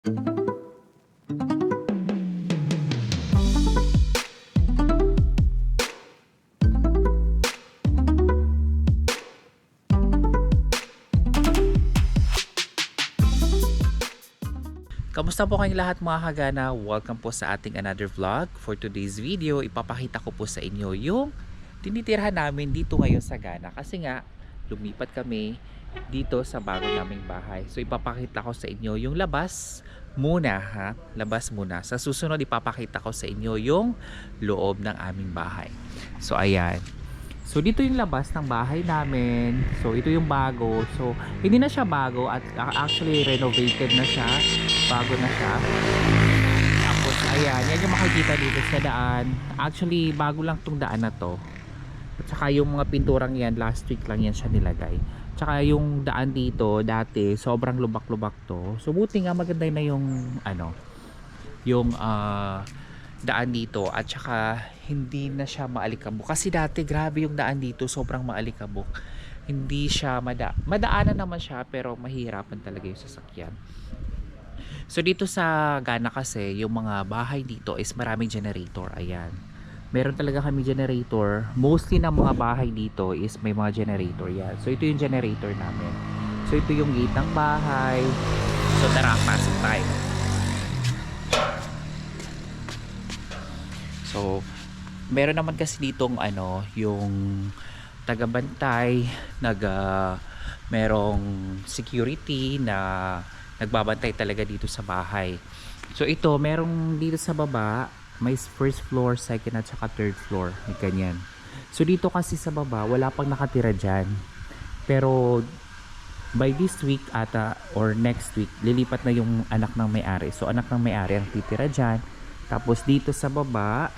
Kamusta po kayong lahat mga kagana? Welcome po sa ating another vlog. For today's video, ipapakita ko po sa inyo yung tinitirhan namin dito ngayon sa Ghana. Kasi nga, lumipat kami dito sa bago naming bahay. So ipapakita ko sa inyo yung labas muna ha. Labas muna. Sa susunod, ipapakita ko sa inyo yung loob ng aming bahay. So ayan. So dito yung labas ng bahay namin. So ito yung bago. So hindi na siya bago at actually renovated na siya. Bago na siya. Tapos ayan, yan yung makikita dito sa daan. Actually bago lang tong daan na to. At saka yung mga pinturang yan, last week lang yan siya nilagay. Tsaka yung daan dito dati sobrang lubak-lubak to. So buti nga maganda na yung yung daan dito at saka hindi na siya maalikabok kasi dati grabe yung daan dito, sobrang maalikabok. Hindi siya madaanan naman siya pero mahirapan talaga yung sasakyan. So dito sa Ghana kasi yung mga bahay dito is maraming generator. Ayan, meron talaga kami generator. Mostly ng mga bahay dito is may mga generator yan. So ito yung generator namin. So ito yung gate ng bahay. So tara, pasok tayo. So, meron naman kasi ditong yung tagabantay, merong security na nagbabantay talaga dito sa bahay. So ito, merong dito sa baba, may first floor, second at saka third floor, may ganyan. So dito kasi sa baba, wala pang nakatira dyan. Pero by this week ata or next week, lilipat na yung anak ng may-ari. So anak ng may-ari ang titira dyan. Tapos dito sa baba,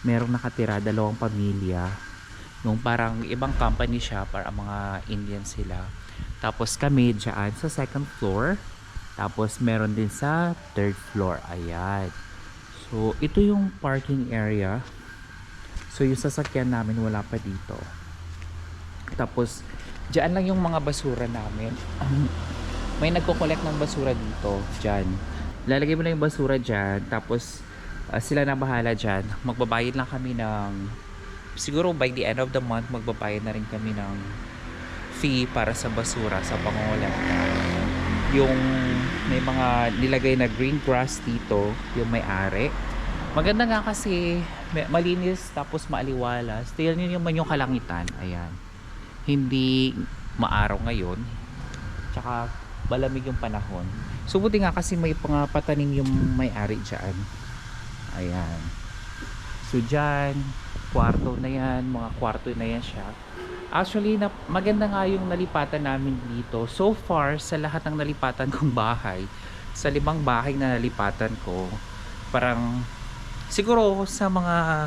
merong nakatira, dalawang pamilya. Nung parang ibang company siya, para mga Indian sila. Tapos kami dyan sa second floor. Tapos meron din sa third floor. Ayan. So ito yung parking area. So yung sasakyan namin wala pa dito. Tapos dyan lang yung mga basura namin. May nagko-collect ng basura dito. Dyan. Lalagay mo na yung basura dyan. Tapos sila na bahala dyan. Magbabayad lang kami ng, siguro by the end of the month, magbabayad na rin kami ng fee para sa basura, sa pangongolekta. Yung may mga nilagay na green grass dito, yung may-ari. Maganda nga kasi malinis tapos maaliwalas. Tingnan nyo naman yung kalangitan. Ayan. Hindi maaraw ngayon. Tsaka malamig yung panahon. So buti nga kasi may patanim yung may-ari dyan. Ayan. So dyan, kwarto na yan, mga kwarto na yan siya. Actually, maganda nga yung nalipatan namin dito. So far, sa lahat ng nalipatan kong bahay, sa 5 bahay na nalipatan ko, parang, siguro sa mga,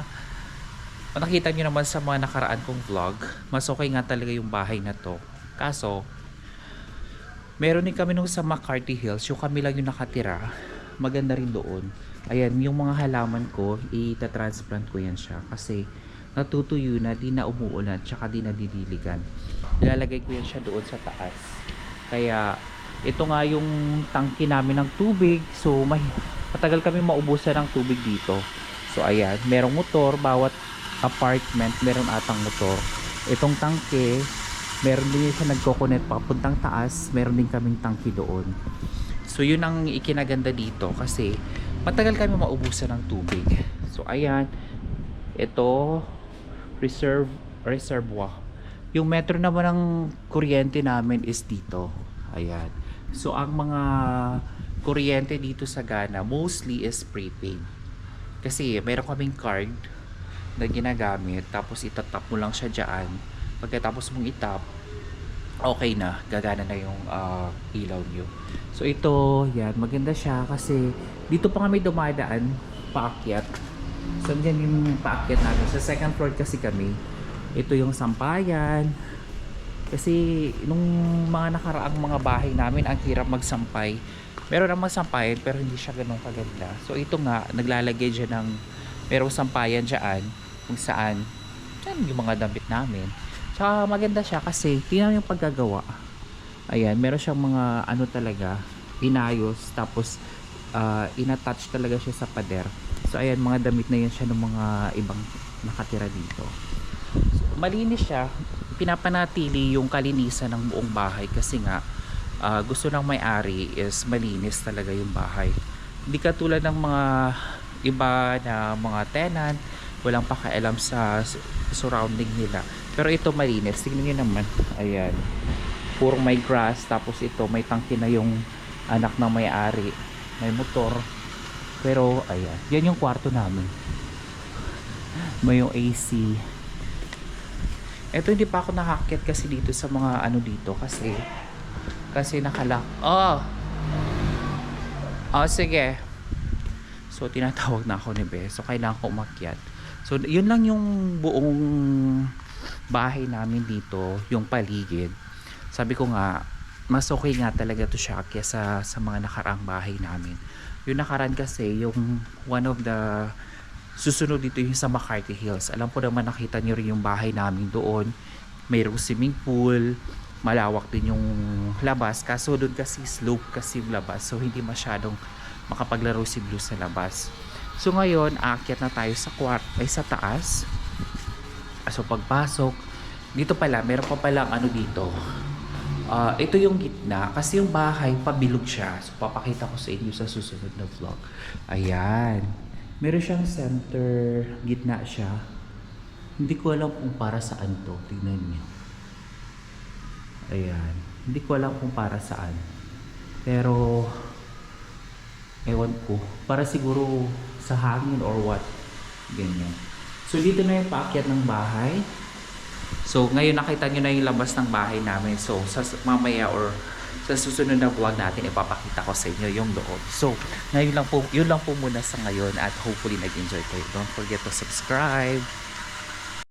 nakita nyo naman sa mga nakaraan kong vlog, mas okay nga talaga yung bahay na to. Kaso, meron din kami nung sa McCarthy Hills, yung kami lang yung nakatira. Maganda rin doon. Ayan, yung mga halaman ko, itatransplant ko yan siya. Kasi natutuyo na, di na umuulan, tsaka di na didiligan. Ilalagay ko yan siya doon sa taas. Kaya, ito nga yung tangke namin ng tubig. So, matagal kami maubusan ng tubig dito. So, ayan, merong motor. Bawat apartment, meron atang motor. Itong tangke, meron din siya nagko-connect papuntang taas. Meron din kaming tangke doon. So, yun ang ikinaganda dito kasi matagal kami maubusan ng tubig. So ayan, ito reservoir. Yung metro naman ng kuryente namin is dito. Ayan. So ang mga kuryente dito sa Ghana mostly is prepaid. Kasi meron kaming card na ginagamit, tapos itatap mo lang siya dyan. Pagkatapos mong itap, okay na, gagana na yung ilaw nyo. So ito, yan, maganda siya kasi dito pa kami dumadaan, paakyat. So yan yung paakyat namin. Sa second floor kasi kami. Ito yung sampayan. Kasi nung mga nakaraang mga bahay namin, ang hirap magsampay. Meron namang sampayan pero hindi siya ganun kaganda. So ito nga, naglalagay dyan ng, merong sampayan dyan, kung saan, dyan yung mga damit namin. Tsaka maganda siya kasi tingnan yung paggagawa. Ayan, meron siyang mga talaga inayos, tapos inattach talaga siya sa pader. So ayan, mga damit na yan siya ng mga ibang nakatira dito. So, malinis siya. Pinapanatili yung kalinisan ng buong bahay kasi nga gusto ng may-ari is malinis talaga yung bahay. Hindi katulad ng mga iba na mga tenant, walang pakialam sa surrounding nila. Pero ito malinis. Tingnan niyo naman. Ayan. Puro may grass. Tapos ito may tangke na yung anak ng may-ari. May motor. Pero ayan. Yan yung kwarto namin. May yung AC. Ito hindi pa ako nakakit kasi dito sa mga ano dito. Kasi nakalock. Oh! Oh, sige. So, tinatawag na ako ni Be. So, kailangan ko umakyat. So, yun lang yung buong bahay namin dito. Yung paligid. Sabi ko nga, mas okay nga talaga to siya kesa sa mga nakaraang bahay namin. Yung nakaraan kasi, yung one of the susunod dito yung sa McCarthy Hills. Alam ko naman nakita niyo rin yung bahay namin doon. Mayroong swimming pool. Malawak din yung labas. Kaso doon kasi slope kasi yung labas. So hindi masyadong makapaglaro si Blue sa labas. So ngayon, aakyat na tayo sa sa taas. So pagpasok, dito pala, meron pa palang ano dito. Ito yung gitna kasi yung bahay pabilog siya. So papakita ko sa inyo sa susunod na vlog. Ayan. Meron siyang center, gitna siya. Hindi ko alam kung para saan to. Tingnan niyo. Ayan. Hindi ko alam kung para saan. Pero ewan ko. Para siguro sa hangin or what. Ganyan. So dito na yung paakyat ng bahay. So ngayon nakita nyo na yung labas ng bahay namin. So sa mamaya or sa susunod na vlog natin ipapakita ko sa inyo yung loob. So ngayon lang po, yun lang po muna sa ngayon at hopefully nag-enjoy kayo. Don't forget to subscribe.